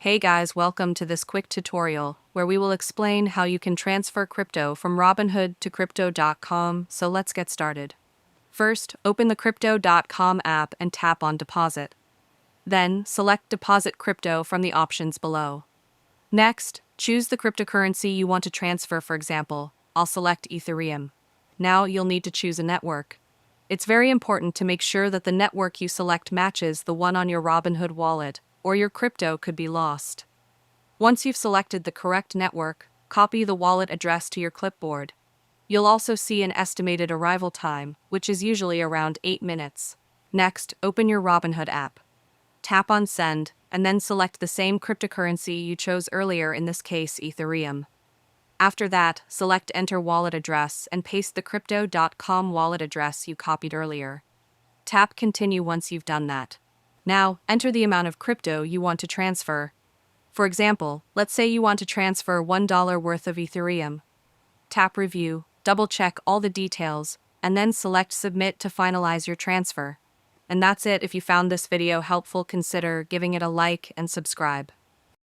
Hey guys, welcome to this quick tutorial where we will explain how you can transfer crypto from Robinhood to crypto.com, so let's get started. First, open the crypto.com app and tap on Deposit. Then, select Deposit Crypto from the options below. Next, choose the cryptocurrency you want to transfer. For example, I'll select Ethereum. Now you'll need to choose a network. It's very important to make sure that the network you select matches the one on your Robinhood wallet, or your crypto could be lost. Once you've selected the correct network, copy the wallet address to your clipboard. You'll also see an estimated arrival time, which is usually around 8 minutes. Next, open your Robinhood app. Tap on Send, and then select the same cryptocurrency you chose earlier, in this case Ethereum. After that, select Enter Wallet Address and paste the crypto.com wallet address you copied earlier. Tap Continue once you've done that. Now, enter the amount of crypto you want to transfer. For example, let's say you want to transfer $1 worth of Ethereum. Tap Review, double-check all the details, and then select Submit to finalize your transfer. And that's it. If you found this video helpful, consider giving it a like and subscribe.